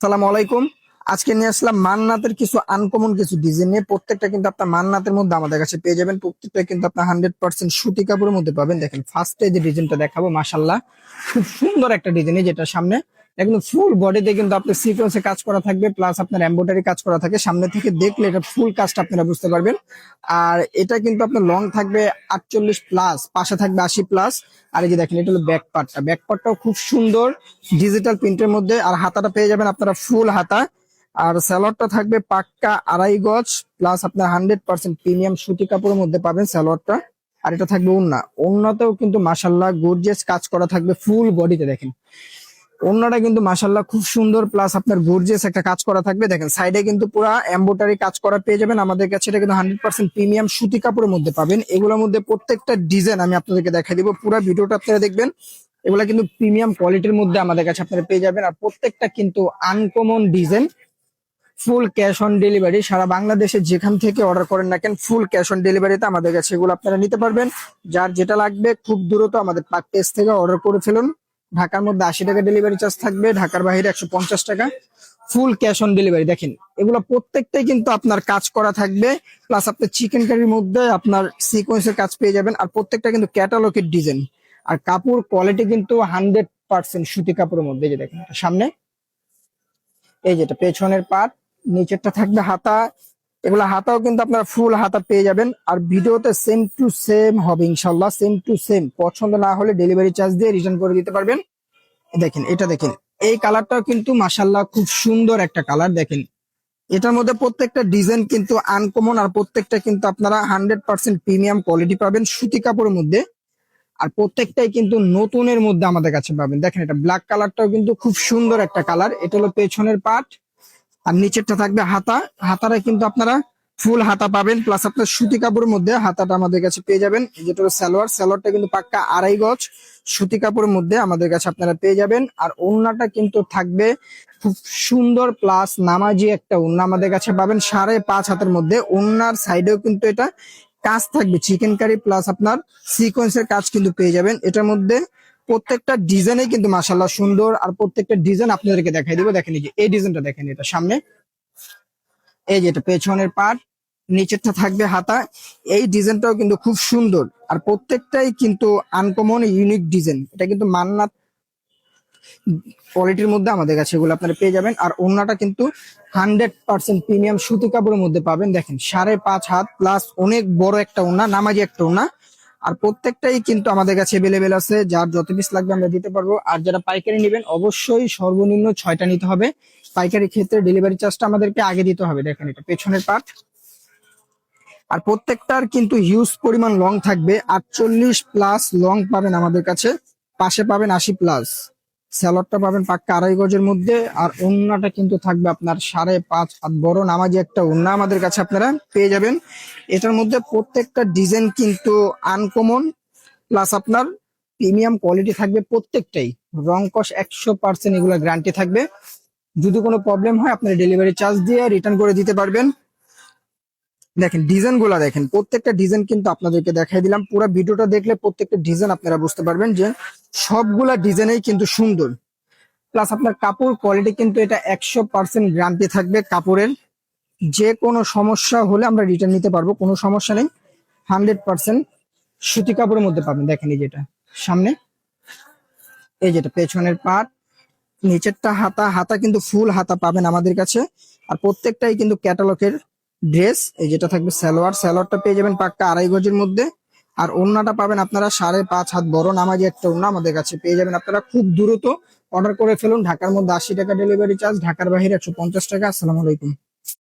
সালাম আলাইকুম। আজকে নিয়ে আসলাম মান্নাতের কিছু আনকমন কিছু ডিজাইন নিয়ে। প্রত্যেকটা কিন্তু আপনার মান্নাতের মধ্যে আমাদের কাছে পেয়ে যাবেন। প্রত্যেকটা কিন্তু আপনার 100% সুতি কাপড়ের মধ্যে পাবেন। দেখেন ফার্স্টে যে ডিজাইনটা দেখাবো, মাশাল্লাহ খুব সুন্দর একটা ডিজাইন, যেটা সামনে একদম ফুল বডিতে কিন্তু আপনার সিকোয়েন্সে কাজ করা থাকবে, প্লাস আপনার এমব্রয়ডারি কাজ করা থাকে। সামনে থেকে দেখলে এটা ফুল কাজটা আপনারা বুঝতে পারবেন। আর এটা কিন্তু আপনার লং থাকবে 48+, পাশে থাকবে 80+। আর এই যে দেখেন, এটা হলো ব্যাক পার্টটাও খুব সুন্দর ডিজিটাল প্রিন্টের মধ্যে। আর হাতাটা পেয়ে যাবেন আপনারা ফুল হাতা। আর সালোয়ারটা থাকবে পাক্কা 2.5 গজ, প্লাস আপনার 100% প্রিমিয়াম সুতি কাপড়ের মধ্যে পাবেন সালোয়ারটা। আর এটা থাকবে ওড়নাতেও কিন্তু মাশাল্লাহ গর্জিয়াস কাজ করা থাকবে ফুল বডিতে। দেখেন ওড়নাটা কিন্তু মাশাল্লাহ খুব সুন্দর, প্লাস আপনার গর্জিয়াস একটা কাজ করা থাকবে। দেখেন সাইডে কিন্তু পুরো এমব্রয়ডারি কাজ করা পেয়ে যাবেন আমাদের কাছে। এটা কিন্তু 100% প্রিমিয়াম সুতি কাপড়ের মধ্যে পাবেন। এগুলোর মধ্যে প্রত্যেকটা ডিজাইন আমি আপনাদেরকে দেখাই দিব, পুরো ভিডিওটা আপনারা দেখবেন। এগুলা কিন্তু প্রিমিয়াম কোয়ালিটির মধ্যে আমাদের কাছে আপনারা পেয়ে যাবেন। আর প্রত্যেকটা কিন্তু uncommon design. Full cash on delivery, সারা বাংলাদেশে যেখান থেকে অর্ডার করেন না কেন ফুল ক্যাশ অন ডেলিভারিতে আমাদের কাছে এগুলো আপনারা নিতে পারবেন। যার যেটা লাগবে খুব দ্রুত আমাদের পাক পেজ থেকে অর্ডার করে ফেলুন। ঢাকার মধ্যে 80 টাকা ডেলিভারি চার্জ থাকবে, ঢাকার বাইরে 150 টাকা। ফুল ক্যাশ অন ডেলিভারি। দেখেন এগুলো প্রত্যেকটাই কিন্তু আপনার কাজ করা থাকবে, প্লাস আপনার চিকেন কারির মধ্যে আপনার সিকোয়েন্সের কাজ পেয়ে যাবেন। আর প্রত্যেকটা কিন্তু ক্যাটালগের ডিজাইন। আর কাপড় কোয়ালিটি কিন্তু 100% সুতি কাপড়ের মধ্যে। যে দেখেন সামনে এই যেটা পেছনের পার্ট, নিচেরটা থাকবে হাতা। এগুলা হাতাও কিন্তু আপনারা ফুল হাতা পেয়ে যাবেন। আর ভিডিওতে সেম টু সেম হবে ইনশাল্লাহ, সেম টু সেম। পছন্দ না হলে ডেলিভারি চার্জ দিয়ে রিটার্ন করে দিতে পারবেন। দেখেন এটা দেখেন, এই কালারটাও কিন্তু মাশাল্লাহ খুব সুন্দর একটা কালার। দেখেন এটার মধ্যে প্রত্যেকটা ডিজাইন কিন্তু আনকমন, আর প্রত্যেকটা কিন্তু আপনারা 100% প্রিমিয়াম কোয়ালিটি পাবেন সুতি কাপড়ের মধ্যে। আর প্রত্যেকটাই কিন্তু নতুনের মধ্যে আমাদের কাছে পাবেন। দেখেন এটা ব্ল্যাক কালারটাও কিন্তু খুব সুন্দর একটা কালার। এটা হলো পেছনের পার্ট, আর নিচেরটা থাকবে হাতা। হাতাটা কিন্তু আপনারা ফুল হাতা পাবেন, প্লাস আপনার সুতি কাপড়ের মধ্যে হাতাটা আমাদের কাছে পেয়ে যাবেন। যেটা হলো সালোয়ারটা কিন্তু পাক্কা 2.5 গজ সুতি কাপড়ের মধ্যে আমাদের কাছে আপনারা পেয়ে যাবেন। আর ওড়নাটা কিন্তু থাকবে খুব সুন্দর, প্লাস নামাজি একটা ওড়না আমাদের কাছে পাবেন 5.5 হাতের মধ্যে। ওড়নার সাইডেও কিন্তু এটা কাজ থাকবে চিকেন কারি, প্লাস আপনার সিকোয়েন্সের কাজ কিন্তু পেয়ে যাবেন এটার মধ্যে। প্রত্যেকটা ডিজাইনে কিন্তু মাশাল্লাহ সুন্দর। আর প্রত্যেকটা ডিজাইন আপনাদেরকে দেখাই দিব। দেখেন এই যে এই ডিজাইনটা দেখেন, এটা সামনে এই যে এটা পেছনের পার্ট, নিচেরটা থাকবে হাতা। এই ডিজাইনটাও কিন্তু খুব সুন্দর। আর প্রত্যেকটাই কিন্তু আনকমন ইউনিক ডিজাইন। এটা কিন্তু মান্নাত কোয়ালিটির মধ্যে আমাদের কাছে এগুলো আপনারা পেয়ে যাবেন। আর ওড়নাটা কিন্তু 100% প্রিমিয়াম সুতি কাপড়ের মধ্যে পাবেন। দেখেন 5.5 হাত, প্লাস অনেক বড় একটা ওড়না, নামাজি একটা ওড়না। আর প্রত্যেকটাই কিন্তু আমাদের কাছে এভেলেবেল আছে, যার যত পিস লাগবে আমরা দিতে পারবো। আর যারা পাইকারি নেবেন অবশ্যই সর্বনিম্ন 6টা নিতে হবে। পাইকারি ক্ষেত্রে ডেলিভারি চার্জটা আমাদেরকে আগে দিতে হবে। দেখেন এটা পেছনের পার্ট। আর প্রত্যেকটার কিন্তু হিউজ পরিমাণ লং থাকবে, 48+ লং পাবেন আমাদের কাছে। পাশে পাবেন 80+। স্যালোয়ারটা পাবেন পাক্কা 2.5 গজের মধ্যে। আর ওড়নাটা কিন্তু থাকবে আপনার 5.5 হাত বড় নামাজি একটা ওড়না আমাদের কাছে আপনারা পেয়ে যাবেন। এটার মধ্যে প্রত্যেকটা ডিজাইন কিন্তু আনকমন, প্লাস আপনার প্রিমিয়াম কোয়ালিটি থাকবে প্রত্যেকটাই। রং কস 100% এগুলো গ্যারান্টি থাকবে। যদি কোনো প্রবলেম হয় আপনারা ডেলিভারি চার্জ দিয়ে রিটার্ন করে দিতে পারবেন। দেখেন ডিজাইন গুলা, দেখেন প্রত্যেকটা ডিজাইন কিন্তু আপনাদেরকে দেখাই দিলাম। পুরো ভিডিওটা দেখলে প্রত্যেকটা ডিজাইন আপনারা বুঝতে পারবেন যে সবগুলা ডিজাইনেই কিন্তু সুন্দর। প্লাস আপনার কাপড় কোয়ালিটি কিন্তু এটা 100% গ্যারান্টি থাকবে কাপড়ের। যে কোনো সমস্যা হলে আমরা রিটার্ন নিতে পারবো, কোনো সমস্যা নেই। 100% সুতি কাপড়ের মধ্যে পাবেন। দেখেন এই যেটা সামনে, এই যেটা পেছনের পার্ট, নিচেরটা হাতা। হাতা কিন্তু ফুল হাতা পাবেন আমাদের কাছে। আর প্রত্যেকটাই কিন্তু ক্যাটালগের ড্রেস। এই যেটা থাকবে সালোয়ারটা পেয়ে যাবেন পাক্কা 2.5 গজের মধ্যে। আর ওড়নাটা পাবেন আপনারা 5.5 হাত বড় নামাজি একটা ওড়না আমাদের কাছে পেয়ে যাবেন। আপনারা খুব দ্রুত অর্ডার করে ফেলুন। ঢাকার মধ্যে 80 টাকা ডেলিভারি চার্জ, ঢাকার বাইরে 150 টাকা। আসসালামু আলাইকুম।